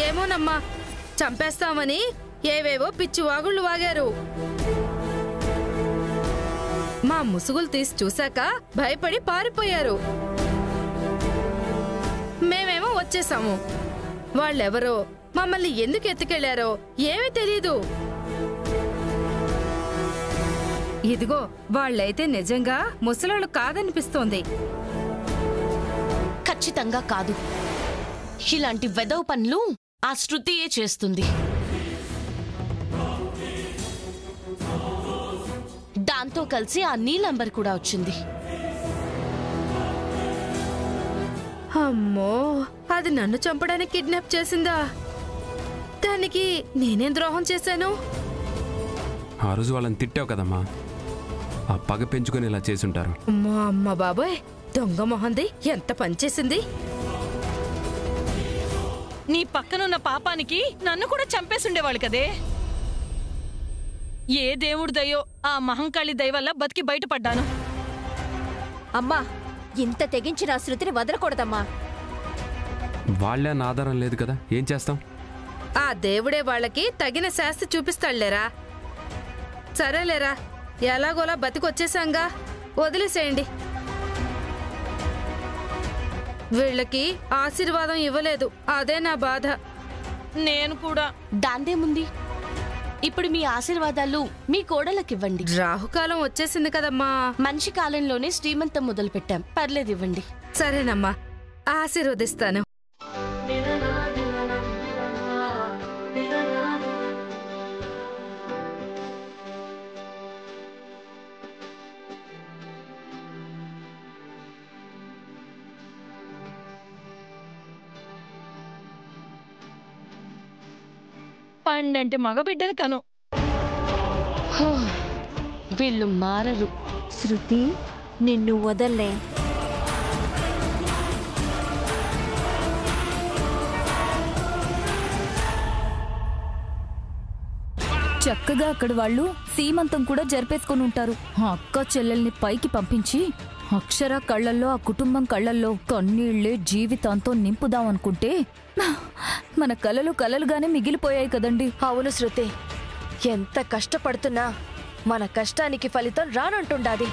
ఏమోనమ్మా, చంపేస్తామని ఏవేవో పిచ్చి వాగుళ్ళు వాగారు. మా ముసుగులు తీసి చూశాక భయపడి పారిపోయారు. మేమేమో వచ్చేసాము. వాళ్ళెవరో మమ్మల్ని ఎందుకు ఎత్తుకెళ్లారో ఏమీ తెలీదు. ఇదిగో వాళ్ళైతే నిజంగా ముసలాళ్ళు కాదనిపిస్తోంది. ఖచ్చితంగా కాదు. ఇలాంటి వెదవ పనులు ఆ శృతియే చేస్తుంది. దాంతో కలిసి ఆ నీలంబర్ కూడా వచ్చింది. అమ్మో, అది నన్ను చంపడానికి కిడ్నాప్ చేసిందా? దానికి నేనేం ద్రోహం చేశాను? ఆ రోజు వాళ్ళని తిట్టావు కదమ్మా, ఆ పగ పెంచుకొని ఇలా చేసుంటారు. అమ్మా అమ్మ బాబాయ్, దొంగ మొహంది ఎంత పనిచేసింది. నీ పక్కనున్న పాపానికి నన్ను కూడా చంపేసుండేవాళ్ళు కదే. ఏ దేవుడి దయో ఆ మహంకాళి దయ వల్ల బతికి బయటపడ్డాను. అమ్మా, ఇంత తెగించిన శృతిని వదలకూడదమ్మా. వాళ్ళే ఆధారం లేదు కదా, ఏం చేస్తాం? ఆ దేవుడే వాళ్ళకి తగిన శాస్తి చూపిస్తాడులేరా. సరేలేరా, ఎలాగోలా బతికొచ్చేసాంగా, వదిలేసేయండి. వీళ్ళకి ఆశీర్వాదం ఇవ్వలేదు, అదే నా బాధ. నేను కూడా. దాందేముంది, ఇప్పుడు మీ ఆశీర్వాదాలు మీ కోడలకివ్వండి. రాహుకాలం వచ్చేసింది కదమ్మా. మనిషి కాలంలోనే శ్రీమంతం మొదలు పెట్టాం, పర్లేదు ఇవ్వండి. సరేనమ్మా, ఆశీర్వదిస్తాను. పండంటే మగబిడ్డను కను. వీళ్ళు మారరు. శృతి, నిన్ను వదల్లే. చక్కగా అక్కడ వాళ్ళు సీమంతం కూడా జరిపేసుకుని ఉంటారు. ఆ అక్క చెల్లెల్ని పైకి పంపించి అక్షర కళ్లల్లో, ఆ కుటుంబం కళ్లల్లో కన్నీళ్లే జీవితాంతో నింపుదామనుకుంటే మన కలలు కలలుగానే మిగిలిపోయాయి కదండి. అవును శృతి, ఎంత కష్టపడుతున్నా మన కష్టానికి ఫలితం రానంటుండాది.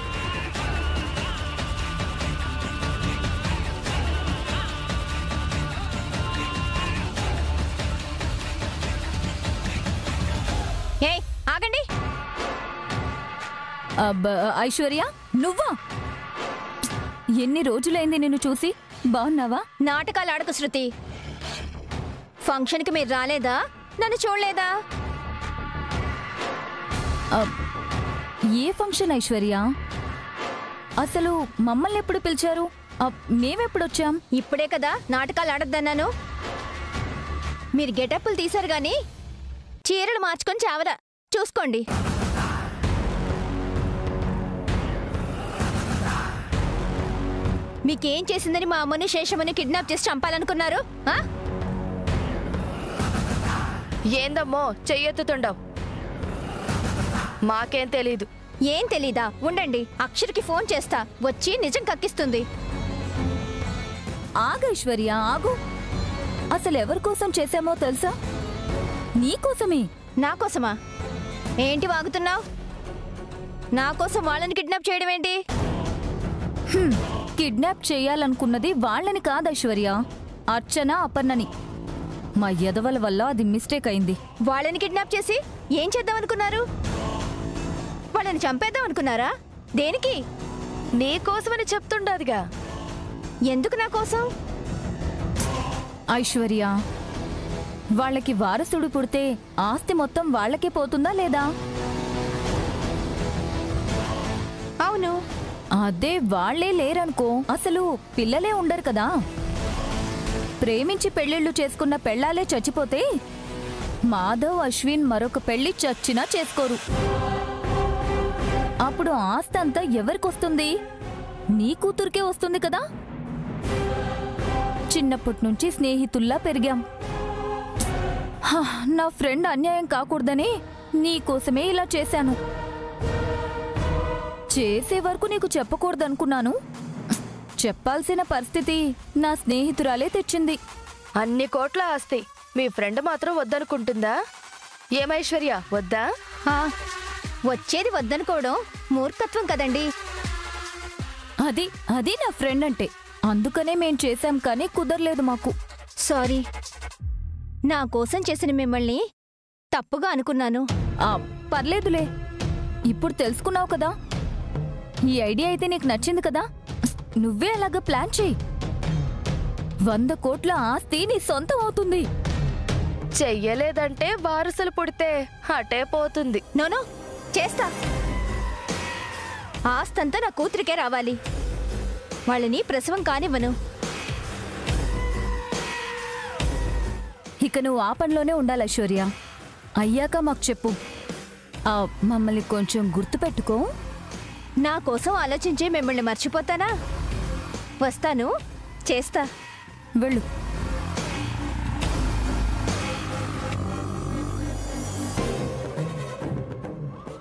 ఏయ్, ఆగండి. ఐశ్వర్య, నువ్వా? ఎన్ని రోజులైంది నిన్ను చూసి. బాగున్నావా? నాటకాలు ఆడకు శృతి. ఫంక్షన్కి మీరు రాలేదా? నన్ను చూడలేదా? ఏ ఫంక్షన్ ఐశ్వర్య? అసలు మమ్మల్ని ఎప్పుడు పిలిచారు? మేమెప్పుడొచ్చాం? ఇప్పుడే కదా నాటకాలు ఆడొద్దన్నాను. మీరు గెటప్పులు తీశారు గాని చీరలు మార్చుకొని చావరా. చూసుకోండి. మీకేం చేసిందని మా అమ్మని శేషమని కిడ్నాప్ చేసి చంపాలనుకున్నారు? ఏందమ్మో చెయ్యెత్తుతుండవు? మాకేం తెలీదు. ఏం తెలీదా? ఉండండి, అక్షర్కి ఫోన్ చేస్తా, వచ్చి నిజం కక్కిస్తుంది. ఆగైశ్వర్య, ఆగు. అసలు ఎవరి కోసం చేశామో తెలుసా? నీకోసమే. నా కోసమా? ఏంటి వాగుతున్నావు? నా కోసం వాళ్ళని కిడ్నాప్ చేయడం ఏంటి? కిడ్నాప్ చేయాలనుకున్నది వాళ్ళని కాదైశ్వర్య, అర్చన, అపర్ణని. మా ఎదవల వల్ల అది మిస్టేక్ అయింది. వాళ్ళని కిడ్నాప్ చేసి ఏం చేద్దామనుకున్నారు? వాళ్ళని చంపేద్దాం అనుకున్నారా? దేనికి? నీకోసమని చెప్తుండదుగా. ఎందుకు నా కోసం? ఐశ్వర్య, వాళ్ళకి వారసుడు పుడితే ఆస్తి మొత్తం వాళ్ళకే పోతుందా లేదా? అవును. అదే వాళ్లే లేరనుకో, అసలు పిల్లలే ఉండరు కదా. ప్రేమించి పెళ్లిళ్లు చేసుకున్న పెళ్లాలే చచ్చిపోతే మాధవ్, అశ్విన్ మరొక పెళ్లి చచ్చినా చేసుకోరు. అప్పుడు ఆస్తి అంతా ఎవరికొస్తుంది? నీ కూతురికే వస్తుంది కదా. చిన్నప్పటి నుంచి స్నేహితుల్లా పెరిగాం. నా ఫ్రెండ్ అన్యాయం కాకూడదని నీకోసమే ఇలా చేశాను. చేసే వరకు నీకు చెప్పకూడదనుకున్నాను. చెప్పాల్సిన పరిస్థితి నా స్నేహితురాలే తెచ్చింది. అన్ని కోట్ల ఆస్తి మీ ఫ్రెండ్ మాత్రం వద్దనుకుంటుందా? ఏమైశ్వర్య వద్దా? ఆ, వచ్చేది వద్దనుకోవడం మూర్ఖత్వం కదండి. అది అది నా ఫ్రెండ్ అంటే. అందుకనే మేం చేశాం కానీ కుదరలేదు మాకు. సారీ, నా కోసం చేసిన మిమ్మల్ని తప్పుగా అనుకున్నాను. పర్లేదులే, ఇప్పుడు తెలుసుకున్నావు కదా. ఈ ఐడియా అయితే నీకు నచ్చింది కదా. నువ్వే అలాగా ప్లాన్ చెయ్యి. 100 కోట్ల ఆస్తి నీ సొంతం అవుతుంది. చెయ్యలేదంటే వారసులు పుడితే అటే పోతుంది. నోనో, చేస్తా. ఆస్తంతా నా కూతురికే రావాలి. వాళ్ళని ప్రసవం కానివ్వను. ఇక నువ్వు ఆ పనిలోనే ఉండాలి ఐశ్వర్య. అయ్యాక మాకు చెప్పు. మమ్మల్ని కొంచెం గుర్తుపెట్టుకో. నా కోసం ఆలోచించి మిమ్మల్ని మర్చిపోతానా? వస్తాను, చేస్తా. వెళ్ళు.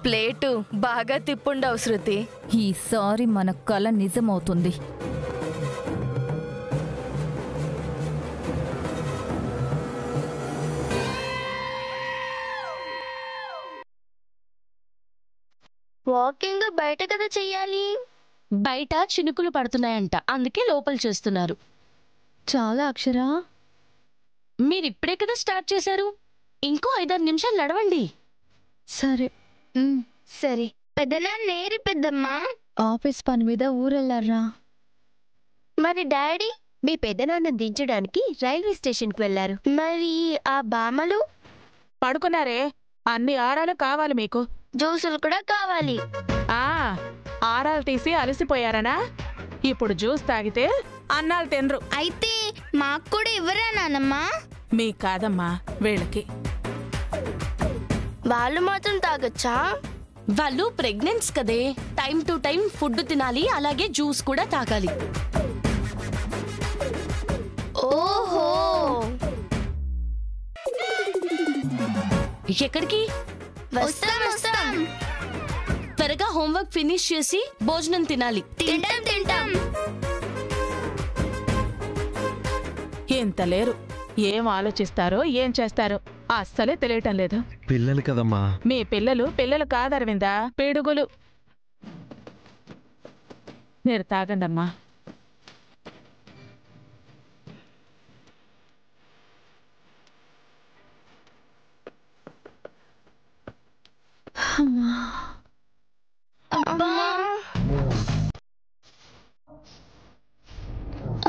ప్లేటు బాగా తిప్పుండవు శృతి. ఈసారి మన కల నిజమవుతుంది. వాకింగ్ బయట కదా చెయ్యాలి. బయట చినుకులు పడుతున్నాయంట, అందుకే లోపల చేస్తున్నారు. చాలా అక్షరా, మీరిప్పుడే కదా స్టార్ట్ చేశారు. ఇంకో 5-6 నిమిషాలు నడవండి. సరే. సరే పెద్దనాన్న నేరి పెద్దమ్మా ఆఫీస్ పని మీద ఊరెళ్ళారా? మరి డాడీ? మీ పెద్దనాన్న దించడానికి రైల్వే స్టేషన్కి వెళ్ళారు. మరి ఆ బామ్మలు పడుకున్నారే. అన్ని ఆరాలు కావాలి మీకు. జ్యూసులు కూడా కావాలి. ఆరాలు తీసి అలసిపోయారనా? ఇప్పుడు జ్యూస్ తాగితే అన్నాలు తినరు. అయితే మాకు కూడా ఇవ్వరా నానమ్మా? మీకు కాదమ్మా, వీళ్ళకి. వాళ్ళు మాత్రం తాగొచ్చా? వాళ్ళు ప్రెగ్నెంట్స్ కదే, టైం టు టైం ఫుడ్ తినాలి, అలాగే జ్యూస్ కూడా తాగాలి. ఓహో, ఎక్కడికి? వస్తాం వస్తాం. త్వరగా హోంవర్క్ ఫినిష్ చేసి భోజనం తినాలి. తింటాం తింటాం. ఎంత లేరు, ఏం ఆలోచిస్తారో ఏం చేస్తారో అస్సలే తెలియటం లేదు. పిల్లలు కదమ్మా. మీ పిల్లలు కాదరవిందా, పిడుగులు. మీరు తాగండమ్మా. అబ్బా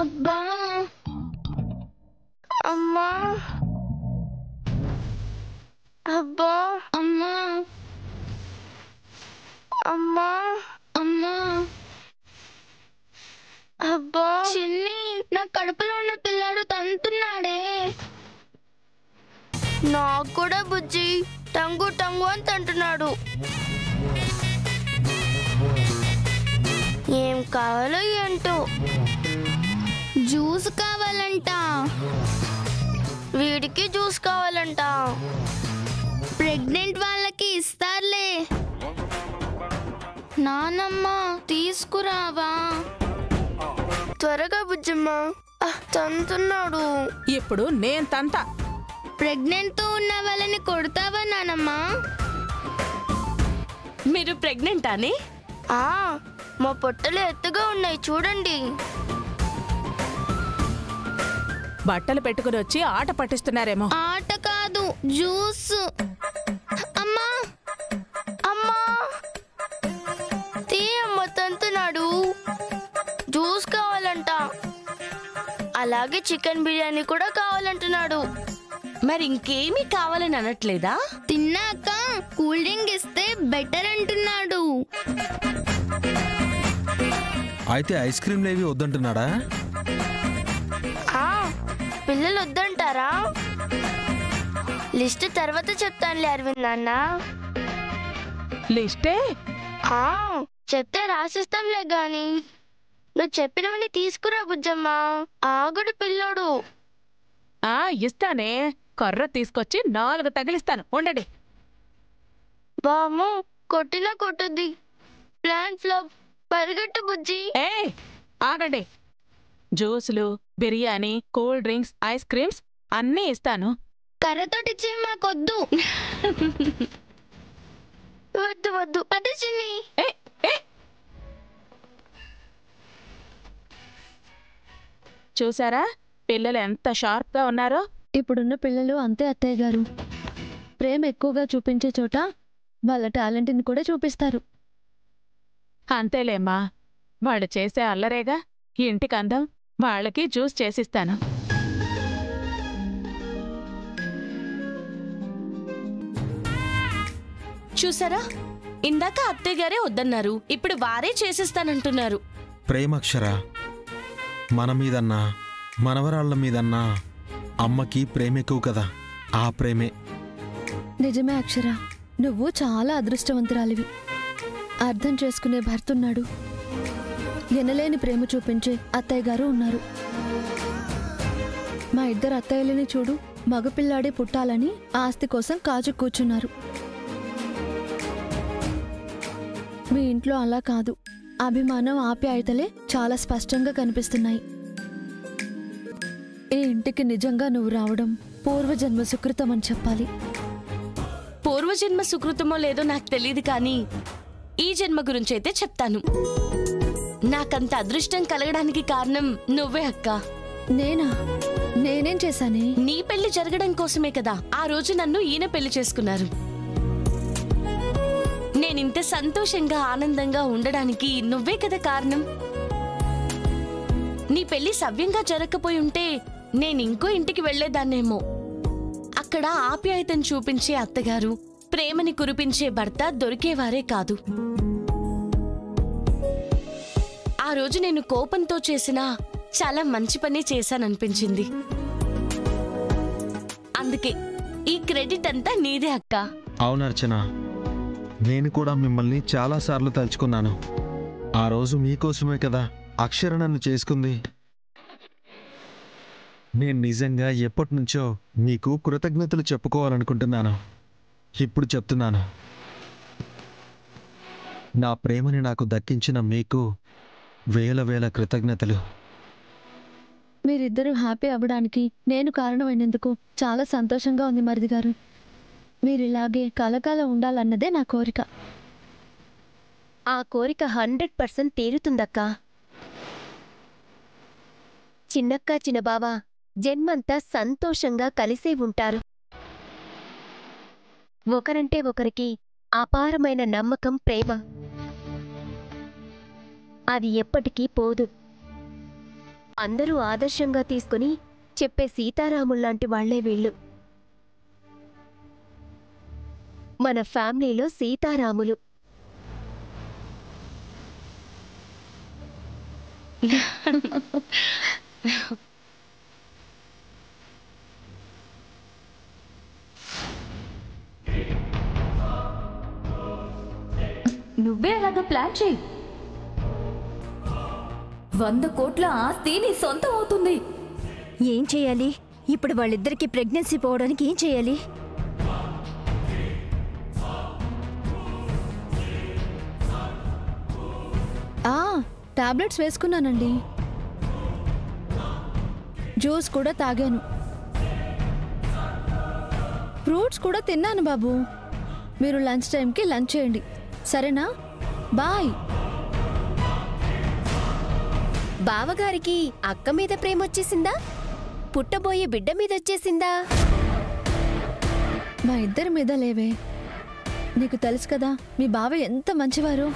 అబ్బా అమ్మా అబ్బా అమ్మా అమ్మా అమ్మా అబ్బా. చిన్ని, నా కడుపులో ఉన్న పిల్లాడు తంతున్నాడే. నాకు కూడా బుజ్జి టంగు టంగు అని తంటున్నాడు. ఏం కావాలో ఏంటో. జ్యూస్ కావాలంట. వీడికి జ్యూస్ కావాలంట. ప్రెగ్నెంట్ వాళ్ళకి ఇస్తారులే. నానమ్మ తీసుకురావా త్వరగా. బుజ్జమ్మ తంతున్నాడు. ఇప్పుడు నేను తంతా. ప్రెగ్నెంట్ తో ఉన్న వాళ్ళని కొడతావా నానమ్మ? మీరు ప్రెగ్నెంటానే? మా పొట్టలు ఎత్తుగా ఉన్నాయి చూడండి. బట్టలు పెట్టుకుని వచ్చి ఆట పట్టిస్తున్నారేమో. ఆట కాదు, జ్యూస్. అమ్మా అమ్మా, తీయమ్మ తంతున్నాడు. జ్యూస్ కావాలంట. అలాగే చికెన్ బిర్యానీ కూడా కావాలంటున్నాడు. మరి ఇంకేమీ కావాలని అనట్లేదా? తిన్నాక కూల్ డ్రింక్ ఇస్తే బెటర్ అంటున్నాడు. అయితే ఐస్ క్రీమ్లేవి వద్దంటున్నాడా? పిల్లలు వద్దంటారా? లిస్ట్ తర్వాత చెప్తానులే అరవింద్ నాన్న. లిస్టే చెప్తే రాసిస్తాంలే గాని నువ్వు చెప్పినవన్నీ తీసుకురా బుజ్జమ్మ. ఆగుడు పిల్లోడు. ఇస్తానే, కర్ర తీసుకొచ్చి 4 తగిలిస్తాను, ఉండండి. బాము కొట్టినా కొట్టుద్ది. Plan flop. పరిగెట్టు బుజ్జి. ఆగండి. జ్యూసులు, biryani, cool drinks, ice creams అన్నీ ఇస్తాను. కర్రతోటి ఇచ్చేవి మాకొద్దు. వద్దు వద్దు అదే చిన్ని. చూసారా పిల్లలు ఎంత షార్ప్గా ఉన్నారో? ఇప్పుడున్న పిల్లలు అంతే అత్తయ్య గారు. ప్రేమ ఎక్కువగా చూపించే చోట వాళ్ళ టాలెంట్ని కూడా చూపిస్తారు. అంతేలేమ్మా, వాళ్ళు చేసే అల్లరేగా ఇంటికి అందం. వాళ్ళకి జ్యూస్ చేసిస్తాను. చూసారా, ఇందాక అత్తయ్య గారే వద్దన్నారు, ఇప్పుడు వారే చేసిస్తానంటున్నారు. ప్రేమక్షర, మన మీదన్నా మనవరాళ్ల మీదన్నా అమ్మకి ప్రేమ ఎక్కువ కదా. ఆ ప్రేమే. నిజమే అక్షర, నువ్వు చాలా అదృష్టవంతురాలివి. అర్థం చేసుకునే భర్తున్నాడు, ఎనలేని ప్రేమ చూపించే అత్తయ్య గారు ఉన్నారు. మా ఇద్దరు అత్తయ్యలని చూడు, మగపిల్లాడే పుట్టాలని ఆస్తి కోసం కాచు కూర్చున్నారు. మీ ఇంట్లో అలా కాదు. అభిమానం, ఆప్యాయతలే చాలా స్పష్టంగా కనిపిస్తున్నాయి. ఈ ఇంటికి నిజంగా నువ్వు రావడం పూర్వజన్మ సుకృతం అని చెప్పాలి. పూర్వజన్మ సుకృతమో లేదో నాకు తెలియదు, కానీ ఈ జన్మ గురించైతే చెప్తాను. నాకంత అదృష్టం కలగడానికి కారణం నువ్వే అక్క. నేనా? నేనేం చేశానే? నీ పెళ్లి జరగడం కోసమే కదా ఆ రోజు నన్ను ఈయన పెళ్లి చేసుకున్నారు. నేనింత సంతోషంగా ఆనందంగా ఉండడానికి నువ్వే కదా కారణం. నీ పెళ్లి సవ్యంగా జరగకపోయి ఉంటే నేనింకో ఇంటికి వెళ్లేదాన్నేమో. అక్కడ ఆప్యాయతను చూపించే అత్తగారు, ప్రేమని కురిపించే భర్త దొరికేవారే కాదు. ఆ రోజు నేను కోపంతో చేసినా చాలా మంచి పని చేశాననిపించింది. అందుకే ఈ క్రెడిట్ అంతా నీదే అక్క. అవును అర్చన, నేను కూడా మిమ్మల్ని చాలాసార్లు తలుచుకున్నాను. ఆ రోజు మీకోసమే కదా అక్షర నన్ను చేసుకుంది. నేను నిజంగా ఎప్పటినుంచో మీకు కృతజ్ఞతలు చెప్పుకోవాలనుకుంటున్నాను. ఇప్పుడు చెప్తున్నాను. నా ప్రేమని నాకు దక్కించిన మీకు వేల వేల కృతజ్ఞతలు. మీరిద్దరూ హ్యాపీ అవ్వడానికి నేను కారణమైనందుకు చాలా సంతోషంగా ఉంది మరిది గారు. మీరిలాగే కలకాలం ఉండాలన్నదే నా కోరిక. ఆ కోరిక 100% తీరుతుందక్కా. చిన్నక్క, చిన్నబావ జన్మంతా సంతోషంగా కలిసే ఉంటారు. ఒకరంటే ఒకరికి అపారమైన నమ్మకం, ప్రేమ. అది ఎప్పటికీ పోదు. అందరూ ఆదర్శంగా తీసుకుని చెప్పే సీతారాముల్లాంటి వాళ్లే వీళ్ళు. మన ఫ్యామిలీలో సీతారాములు. నువ్వే అలాగా ప్లాన్ చేయి. 100 కోట్ల ఆస్తి నీ సొంతం అవుతుంది. ఏం చేయాలి ఇప్పుడు? వాళ్ళిద్దరికి ప్రెగ్నెన్సీ పోవడానికి ఏం చేయాలి? టాబ్లెట్స్ వేసుకున్నానండి. జ్యూస్ కూడా తాగాను. ఫ్రూట్స్ కూడా తిన్నాను బాబు. మీరు లంచ్ టైంకి లంచ్ చేయండి, సరేనా? బాయ్. బావగారికి అక్క మీద ప్రేమ వచ్చేసిందా? పుట్టబోయే బిడ్డ మీద వచ్చేసిందా? మా ఇద్దరి మీద లేవే. నీకు తెలుసు కదా మీ బావ ఎంత మంచివారు.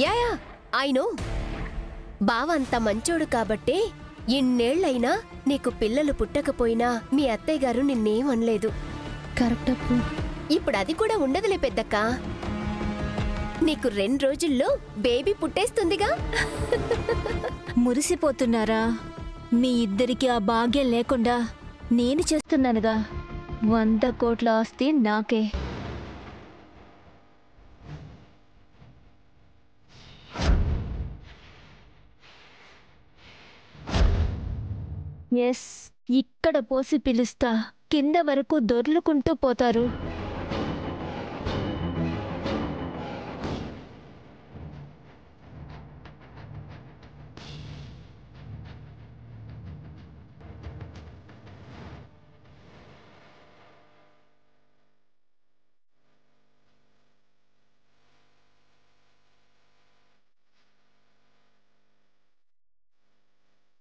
యాయా ఐ నో. బావ అంత మంచోడు కాబట్టే ఇన్నేళ్లైనా నీకు పిల్లలు పుట్టకపోయినా మీ అత్తయ్య గారు నిన్నేమనలేదు. కరెక్ట్ అప్పు. ఇప్పుడు అది కూడా ఉండదులే పెద్దక్క. నీకు 2 రోజుల్లో బేబీ పుట్టేస్తుందిగా. మురిసిపోతున్నారా? మీ ఇద్దరికి ఆ భాగ్యం లేకుండా నేను చేస్తున్నానుగా. 100 కోట్ల ఆస్తి నాకే. ఎస్, ఇక్కడ పోసి పిలుస్తా. కింద వరకు దొర్లుకుంటూ పోతారు.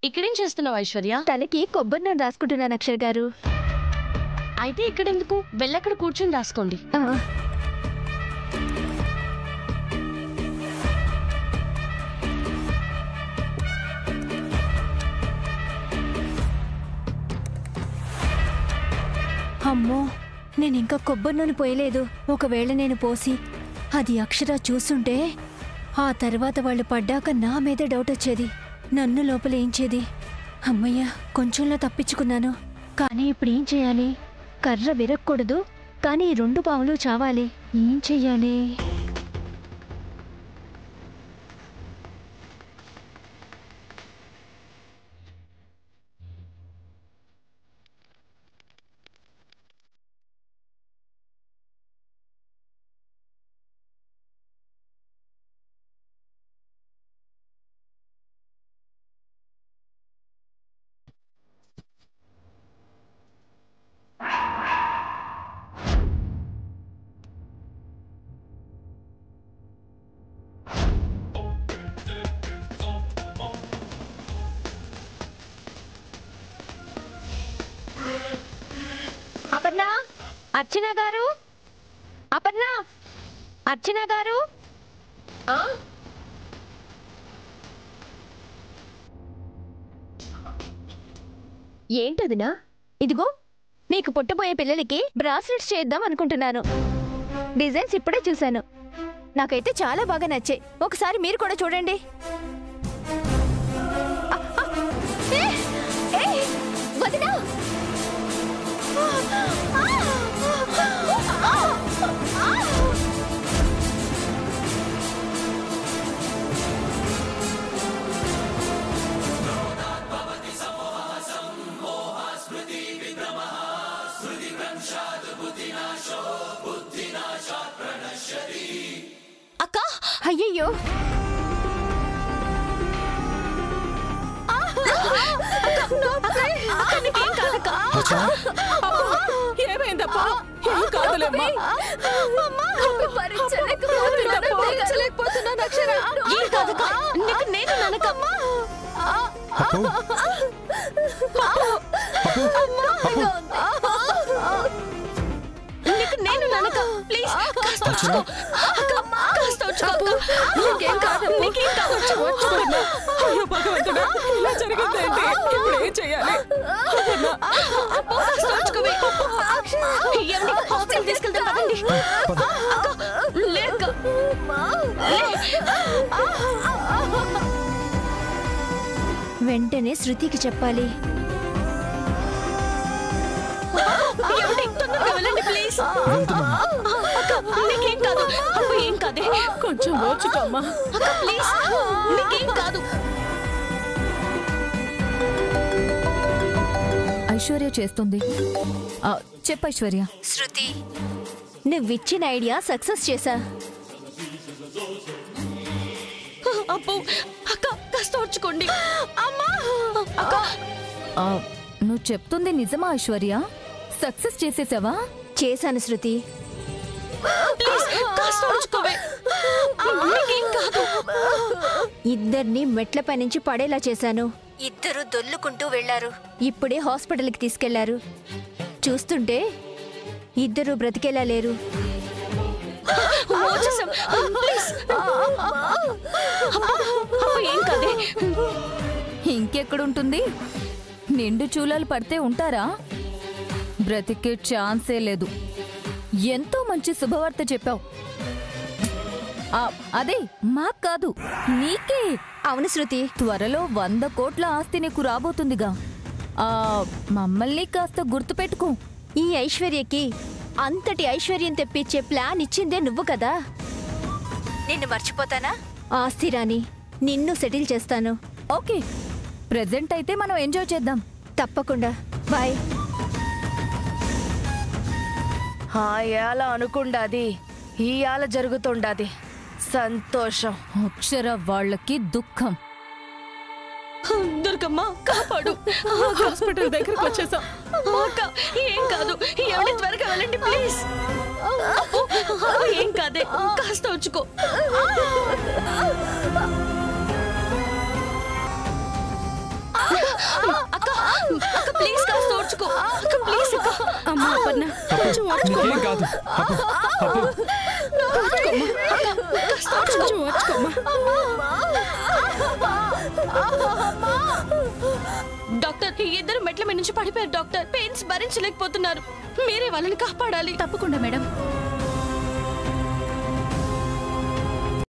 ఇక్కడేం చేస్తున్నావు ఐశ్వర్య? తనకి కొబ్బరి నూనె రాసుకుంటున్నాను అక్షర్ గారు. అయితే ఇక్కడెందుకు? వెళ్ళక్కడ కూర్చొని రాసుకోండి. అమ్మో, నేను ఇంకా కొబ్బరి నూనె పోయలేదు. ఒకవేళ నేను పోసి అది అక్షర చూసుంటే ఆ తర్వాత వాళ్ళు పడ్డాక నా మీద డౌట్ వచ్చేది, నన్ను లోపలేయించేది. అమ్మయ్య, కొంచెంలో తప్పించుకున్నాను. కానీ ఇప్పుడు ఏం చేయాలి? కర్ర విరక్కూడదు, కానీ 2 పాములు చావాలి. ఏం చెయ్యాలి? అపర్ణ, అర్చన గారు, అపర్ణ, అర్చన గారు. ఏంటదినా? ఇదిగో మీకు పుట్టబోయే పిల్లలకి బ్రాస్లెట్స్ చేద్దాం అనుకుంటున్నాను. డిజైన్స్ ఇప్పుడే చూశాను, నాకైతే చాలా బాగా నచ్చాయి. ఒకసారి మీరు కూడా చూడండి. వదినా, అక్క, అయ్యయ్యో, ఏమైందప్పా? ఏం కాదులేమ్మా. భరించలేకపోతున్నాను అక్షర. ఏం కాదక్క, నీకు నేను ననకమ్మా. నీకు నేను ననక. ప్లీజ్ కాస్త వచ్చుకో అక్క, కాస్త వచ్చుకో అక్క. నీకేం కాదు, నీకేం కాదు. అయ్యో భగవంతుడా, ఇలా జరిగిందేంటి? ఇప్పుడు ఏం చెయ్యాలి? కాస్త వచ్చుకోవే. ఏమండి, హాస్పిటల్ తీసుకెళ్తాం పదండి. అక్క, లేక వెంటనే శృతికి చెప్పాలి. ఏమండి, తొందరగా వెళ్ళండి ప్లీజ్. అక్క, నీకేం కాదు. అప్ప ఏం కాదే, కొంచెం ఓచుకోమ్మా. అక్క ప్లీజ్, నీకేం కాదు. ఐశ్వర్య చేస్తుంది. చెప్పు ఐశ్వర్య. శృతి, నువ్విచ్చిన ఐడియా సక్సెస్ చేశా. అప్పు, అక్క కాస్త వచ్చుకోండి. అమ్మా, అక్క. నువ్వు చెప్తుంది నిజమా ఐశ్వర్య? సక్సెస్ చేసేసావా? చేశాను శృతి. ప్లీజ్ కాస్త వచ్చుకోవే. నీకేం కాదు. ఇద్దరిని మెట్లపై నుంచి పడేలా చేశాను. ఇద్దరు దొల్లుకుంటూ వెళ్లారు. ఇప్పుడే హాస్పిటల్కి తీసుకెళ్లారు. చూస్తుంటే ఇద్దరు బ్రతికేలా లేరు. ఏం కాదే. ఇంకెక్కడుంటుంది? నిండు చూలాలు పడితే ఉంటారా? బ్రతికే ఛాన్సే లేదు. ఎంతో మంచి శుభవార్త చెప్పావు. అదే మాకు కాదు, నీకే. అవును శృతి, త్వరలో 100 కోట్ల ఆస్తి నీకు రాబోతుందిగా. మమ్మల్ని కాస్త గుర్తుపెట్టుకో. ఈ ఐశ్వర్యకి అంతటి ఐశ్వర్యం తెప్పించే ప్లాన్ ఇచ్చిందే నువ్వు కదా. నిన్ను మర్చిపోతానా? ఆస్తి రాని నిన్ను సెటిల్ చేస్తాను. ఓకే, ప్రెజెంట్ అయితే మనం ఎంజాయ్ చేద్దాం. తప్పకుండా. బాయ్. ఏళ అనుకుండాది, ఈయాల జరుగుతుండాది. సంతోషం. అక్షర వాళ్ళకి దుఃఖం. దుర్గమ్మ కాపాడు. హాస్పిటల్ దగ్గరకు వచ్చేసాం. అక్క ఏం కాదు, ఎవరి త్వరగా వెళ్ళండి ప్లీజ్. ఏం కాదే, కాస్త వచ్చుకో. ఓర్చుకోమ్మా అపర్ణ, కొంచెం ఓర్చుకోమ్మా. నీకేం కాదు. అప్పు, అప్పు. కొంచెం ఓర్చుకోమ్మా. డాక్టర్, ఈ ఇద్దరు మెట్ల మీద నుంచి పడిపోయారు డాక్టర్. పెయిన్స్ భరించలేకపోతున్నారు. మీరే వాళ్ళని కాపాడాలి. తప్పకుండా మేడం.